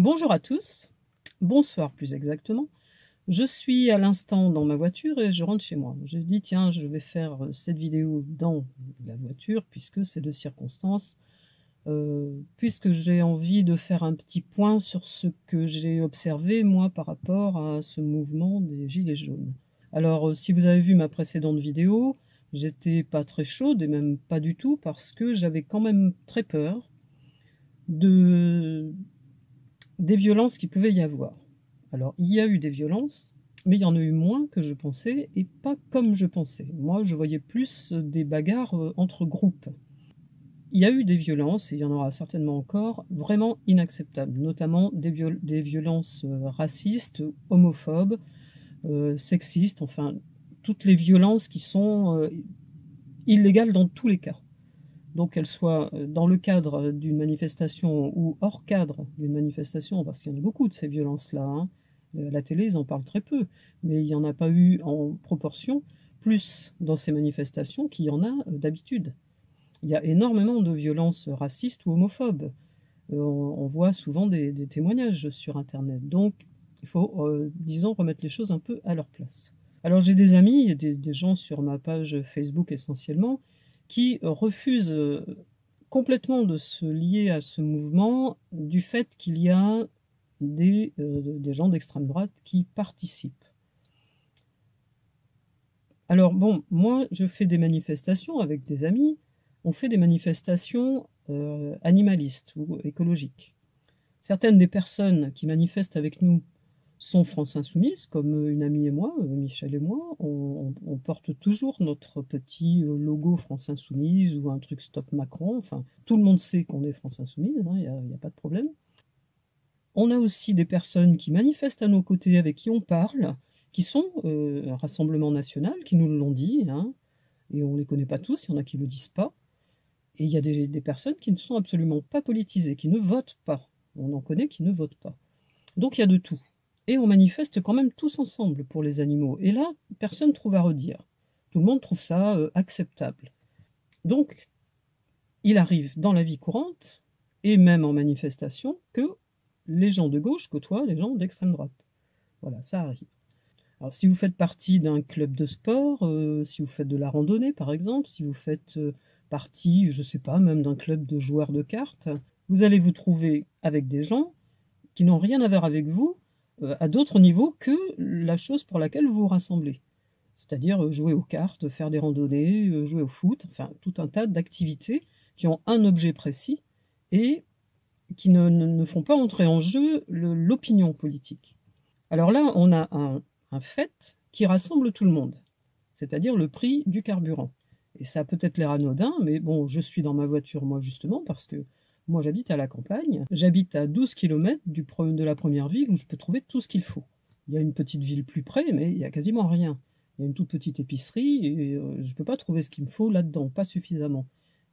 Bonjour à tous, bonsoir plus exactement. Je suis à l'instant dans ma voiture et je rentre chez moi. Je dis tiens, je vais faire cette vidéo dans la voiture puisque c'est de circonstance, puisque j'ai envie de faire un petit point sur ce que j'ai observé moi par rapport à ce mouvement des Gilets jaunes. Alors si vous avez vu ma précédente vidéo, j'étais pas très chaude et même pas du tout parce que j'avais quand même très peur des violences qu'il pouvait y avoir. Alors, il y a eu des violences, mais il y en a eu moins que je pensais, et pas comme je pensais. Moi, je voyais plus des bagarres entre groupes. Il y a eu des violences, et il y en aura certainement encore, vraiment inacceptables, notamment des violences racistes, homophobes, sexistes, enfin, toutes les violences qui sont illégales dans tous les cas. Donc qu'elle soit dans le cadre d'une manifestation ou hors cadre d'une manifestation, parce qu'il y en a beaucoup de ces violences-là. Hein. À la télé, ils en parlent très peu, mais il n'y en a pas eu en proportion plus dans ces manifestations qu'il y en a d'habitude. Il y a énormément de violences racistes ou homophobes. On voit souvent des témoignages sur Internet. Donc il faut, disons, remettre les choses un peu à leur place. Alors j'ai des amis, des gens sur ma page Facebook essentiellement, qui refusent complètement de se lier à ce mouvement du fait qu'il y a des gens d'extrême droite qui participent. Alors bon, moi je fais des manifestations avec des amis, on fait des manifestations animalistes ou écologiques. Certaines des personnes qui manifestent avec nous sont France Insoumises, comme une amie et moi, Michel et moi. On porte toujours notre petit logo France Insoumise ou un truc Stop Macron. Enfin, tout le monde sait qu'on est France Insoumise, il n'y a pas de problème. On a aussi des personnes qui manifestent à nos côtés, avec qui on parle, qui sont un Rassemblement National, qui nous l'ont dit, hein, et on ne les connaît pas tous, il y en a qui ne le disent pas. Et il y a des personnes qui ne sont absolument pas politisées, qui ne votent pas. On en connaît qui ne votent pas. Donc il y a de tout. Et on manifeste quand même tous ensemble pour les animaux. Et là, personne ne trouve à redire. Tout le monde trouve ça acceptable. Donc, il arrive dans la vie courante, et même en manifestation, que les gens de gauche côtoient les gens d'extrême droite. Voilà, ça arrive. Alors si vous faites partie d'un club de sport, si vous faites de la randonnée par exemple, si vous faites partie, je ne sais pas, même d'un club de joueurs de cartes, vous allez vous trouver avec des gens qui n'ont rien à voir avec vous à d'autres niveaux que la chose pour laquelle vous vous rassemblez. C'est-à-dire jouer aux cartes, faire des randonnées, jouer au foot, enfin tout un tas d'activités qui ont un objet précis et qui ne font pas entrer en jeu l'opinion politique. Alors là, on a un fait qui rassemble tout le monde, c'est-à-dire le prix du carburant. Et ça a peut-être l'air anodin, mais bon, je suis dans ma voiture, moi, justement, parce que moi, j'habite à la campagne. J'habite à 12 km de la première ville où je peux trouver tout ce qu'il faut. Il y a une petite ville plus près, mais il n'y a quasiment rien. Il y a une toute petite épicerie et je ne peux pas trouver ce qu'il me faut là-dedans, pas suffisamment.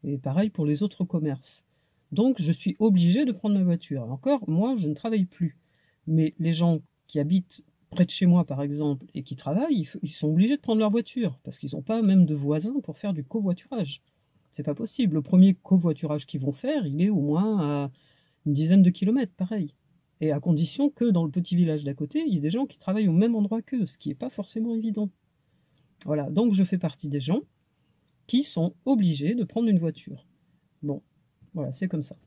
Et pareil pour les autres commerces. Donc, je suis obligé de prendre ma voiture. Encore, moi, je ne travaille plus. Mais les gens qui habitent près de chez moi, par exemple, et qui travaillent, ils sont obligés de prendre leur voiture, parce qu'ils n'ont pas même de voisins pour faire du covoiturage. C'est pas possible. Le premier covoiturage qu'ils vont faire, il est au moins à une dizaine de kilomètres, pareil. Et à condition que dans le petit village d'à côté, il y ait des gens qui travaillent au même endroit qu'eux, ce qui n'est pas forcément évident. Voilà, donc je fais partie des gens qui sont obligés de prendre une voiture. Bon, voilà, c'est comme ça.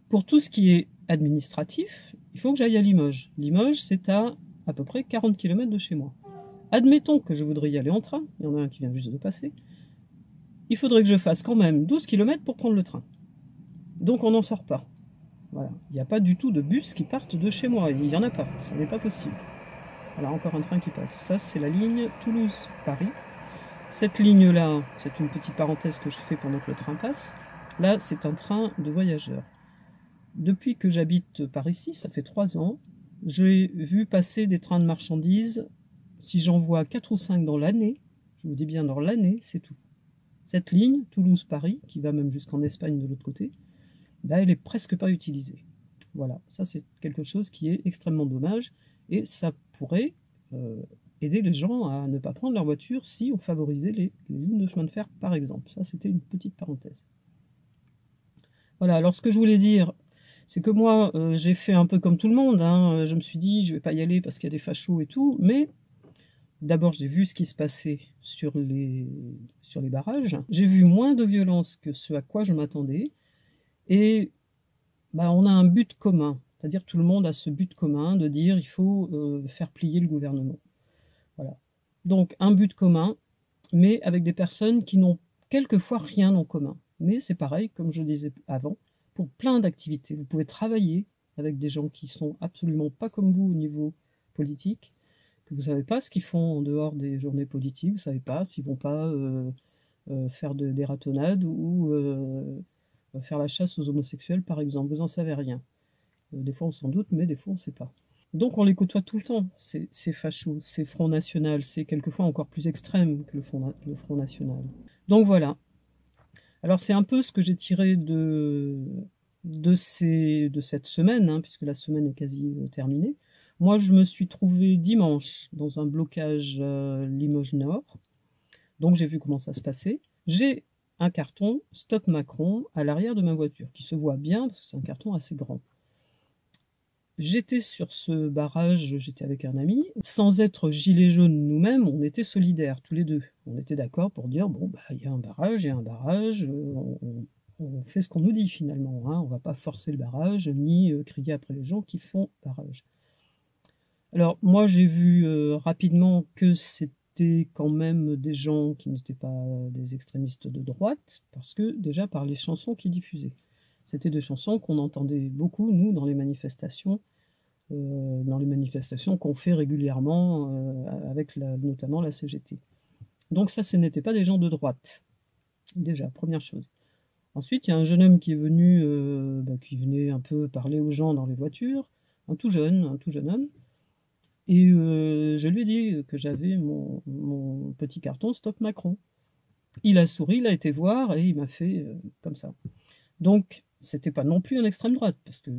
Pour tout ce qui est administratif, il faut que j'aille à Limoges. Limoges, c'est à peu près 40 km de chez moi. Admettons que je voudrais y aller en train, il y en a un qui vient juste de passer, il faudrait que je fasse quand même 12 km pour prendre le train. Donc on n'en sort pas. Voilà. Il n'y a pas du tout de bus qui partent de chez moi, il n'y en a pas, ça n'est pas possible. Voilà, encore un train qui passe. Ça, c'est la ligne Toulouse-Paris. Cette ligne-là, c'est une petite parenthèse que je fais pendant que le train passe. Là, c'est un train de voyageurs. Depuis que j'habite par ici, ça fait 3 ans, j'ai vu passer des trains de marchandises. Si j'en vois 4 ou 5 dans l'année, je vous dis bien dans l'année, c'est tout. Cette ligne, Toulouse-Paris, qui va même jusqu'en Espagne de l'autre côté, elle est presque pas utilisée. Voilà, ça c'est quelque chose qui est extrêmement dommage, et ça pourrait aider les gens à ne pas prendre leur voiture si on favorisait les lignes de chemin de fer, par exemple. Ça, c'était une petite parenthèse. Voilà, alors ce que je voulais dire, C'est que moi, j'ai fait un peu comme tout le monde, hein. Je me suis dit, je vais pas y aller parce qu'il y a des fachos et tout, mais d'abord, j'ai vu ce qui se passait sur les barrages. J'ai vu moins de violence que ce à quoi je m'attendais. Et bah, on a un but commun. C'est-à-dire tout le monde a ce but commun de dire il faut faire plier le gouvernement. Voilà. Donc un but commun, mais avec des personnes qui n'ont quelquefois rien en commun. Mais c'est pareil, comme je disais avant, pour plein d'activités. Vous pouvez travailler avec des gens qui sont absolument pas comme vous au niveau politique, que vous savez pas ce qu'ils font en dehors des journées politiques, vous savez pas s'ils vont pas faire des ratonnades ou faire la chasse aux homosexuels, par exemple. Vous en savez rien. Des fois on s'en doute, mais des fois on sait pas. Donc on les côtoie tout le temps, ces fachos, ces Front National, c'est quelquefois encore plus extrême que le Front National. Donc voilà. Alors c'est un peu ce que j'ai tiré de cette semaine, hein, puisque la semaine est quasi terminée. Moi je me suis trouvé dimanche dans un blocage Limoges Nord, donc j'ai vu comment ça se passait. J'ai un carton Stop Macron à l'arrière de ma voiture, qui se voit bien, parce que c'est un carton assez grand. J'étais sur ce barrage, j'étais avec un ami. Sans être gilets jaunes nous-mêmes, on était solidaires tous les deux. On était d'accord pour dire, bon, bah, il y a un barrage, il y a un barrage, on fait ce qu'on nous dit finalement. Hein. On ne va pas forcer le barrage, ni crier après les gens qui font barrage. Alors, moi, j'ai vu rapidement que c'était quand même des gens qui n'étaient pas des extrémistes de droite, parce que déjà par les chansons qu'ils diffusaient. C'était des chansons qu'on entendait beaucoup, nous, dans les manifestations qu'on fait régulièrement avec notamment la CGT. Donc ça, ce n'était pas des gens de droite, déjà, première chose. Ensuite, il y a un jeune homme qui est venu, qui venait un peu parler aux gens dans les voitures, un tout jeune homme, et je lui ai dit que j'avais mon petit carton Stop Macron. Il a souri, il a été voir, et il m'a fait comme ça. Donc, c'était pas non plus un extrême droite, parce que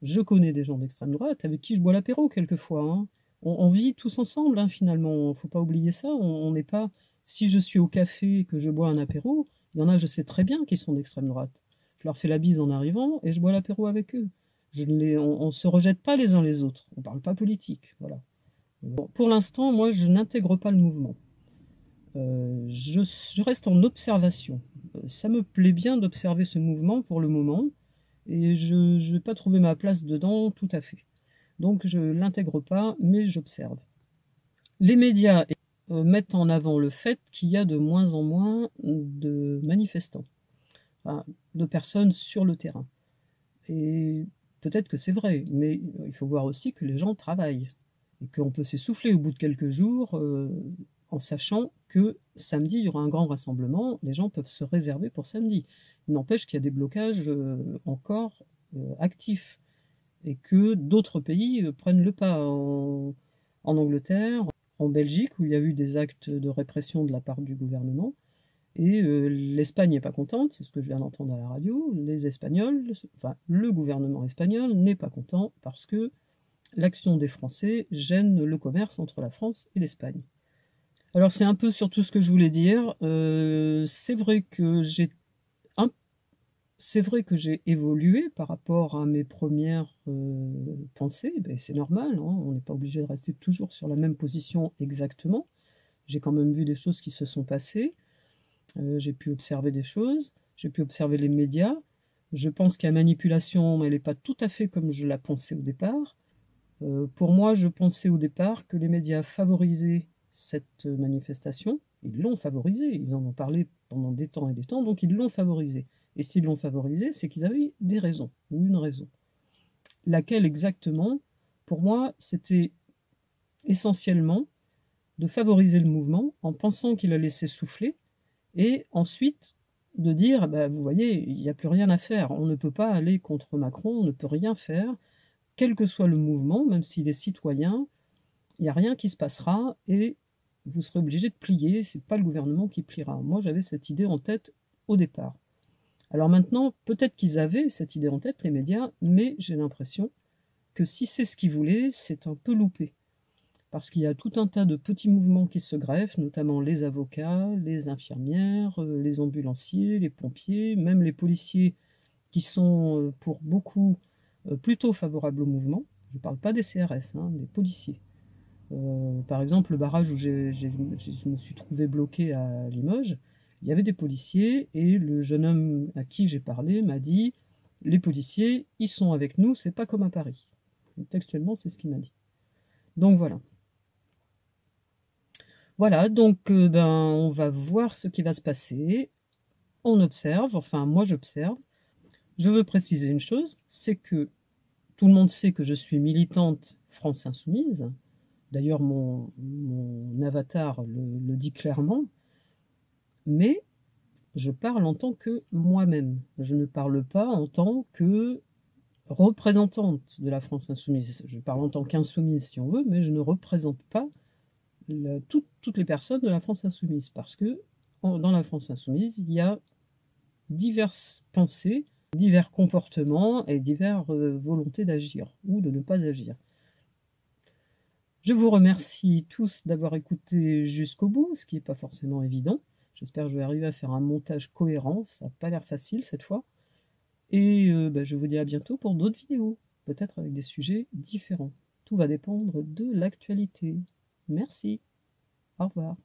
je connais des gens d'extrême droite avec qui je bois l'apéro quelquefois. Hein. On vit tous ensemble, hein, finalement. Faut pas oublier ça. On n'est pas. Si je suis au café et que je bois un apéro, il y en a, je sais très bien qu'ils sont d'extrême droite. Je leur fais la bise en arrivant et je bois l'apéro avec eux. On se rejette pas les uns les autres. On parle pas politique. Voilà. Bon, pour l'instant, moi, je n'intègre pas le mouvement. Je reste en observation. Ça me plaît bien d'observer ce mouvement pour le moment. Et je n'ai pas trouvé ma place dedans tout à fait. Donc je ne l'intègre pas, mais j'observe. Les médias mettent en avant le fait qu'il y a de moins en moins de manifestants, enfin, de personnes sur le terrain. Et peut-être que c'est vrai, mais il faut voir aussi que les gens travaillent et qu'on peut s'essouffler au bout de quelques jours en sachant que samedi, il y aura un grand rassemblement, les gens peuvent se réserver pour samedi. Il n'empêche qu'il y a des blocages encore actifs et que d'autres pays prennent le pas. En Angleterre, en Belgique, où il y a eu des actes de répression de la part du gouvernement, et l'Espagne n'est pas contente, c'est ce que je viens d'entendre à la radio, les Espagnols, enfin le gouvernement espagnol n'est pas content parce que l'action des Français gêne le commerce entre la France et l'Espagne. Alors c'est un peu sur tout ce que je voulais dire. C'est vrai que j'ai évolué par rapport à mes premières pensées. Ben, c'est normal, hein, on n'est pas obligé de rester toujours sur la même position exactement. J'ai quand même vu des choses qui se sont passées. J'ai pu observer des choses. J'ai pu observer les médias. Je pense qu'il y a manipulation, mais elle n'est pas tout à fait comme je la pensais au départ. Pour moi, je pensais au départ que les médias favorisaient cette manifestation. Ils l'ont favorisée, ils en ont parlé pendant des temps et des temps, donc ils l'ont favorisée. Et s'ils l'ont favorisée, c'est qu'ils avaient des raisons, ou une raison. Laquelle exactement? Pour moi, c'était essentiellement de favoriser le mouvement en pensant qu'il allait s'essouffler, et ensuite de dire, bah, vous voyez, il n'y a plus rien à faire, on ne peut pas aller contre Macron, on ne peut rien faire, quel que soit le mouvement, même s'il est citoyen, il n'y a rien qui se passera et vous serez obligé de plier, c'est pas le gouvernement qui pliera. Moi, j'avais cette idée en tête au départ. Alors maintenant, peut-être qu'ils avaient cette idée en tête, les médias, mais j'ai l'impression que si c'est ce qu'ils voulaient, c'est un peu loupé. Parce qu'il y a tout un tas de petits mouvements qui se greffent, notamment les avocats, les infirmières, les ambulanciers, les pompiers, même les policiers qui sont pour beaucoup plutôt favorables au mouvement. Je ne parle pas des CRS, hein, des policiers. Par exemple, le barrage où je me suis trouvé bloqué à Limoges, il y avait des policiers et le jeune homme à qui j'ai parlé m'a dit « Les policiers, ils sont avec nous, c'est pas comme à Paris ». Textuellement, c'est ce qu'il m'a dit. Donc voilà. Voilà, donc ben, on va voir ce qui va se passer. On observe, enfin moi j'observe. Je veux préciser une chose, c'est que tout le monde sait que je suis militante France Insoumise. D'ailleurs, mon avatar le dit clairement. Mais je parle en tant que moi-même. Je ne parle pas en tant que représentante de la France Insoumise. Je parle en tant qu'insoumise si on veut, mais je ne représente pas toutes les personnes de la France Insoumise. Parce que dans la France Insoumise, il y a diverses pensées, divers comportements et diverses volontés d'agir ou de ne pas agir. Je vous remercie tous d'avoir écouté jusqu'au bout, ce qui n'est pas forcément évident. J'espère que je vais arriver à faire un montage cohérent, ça n'a pas l'air facile cette fois. Et je vous dis à bientôt pour d'autres vidéos, peut-être avec des sujets différents. Tout va dépendre de l'actualité. Merci, au revoir.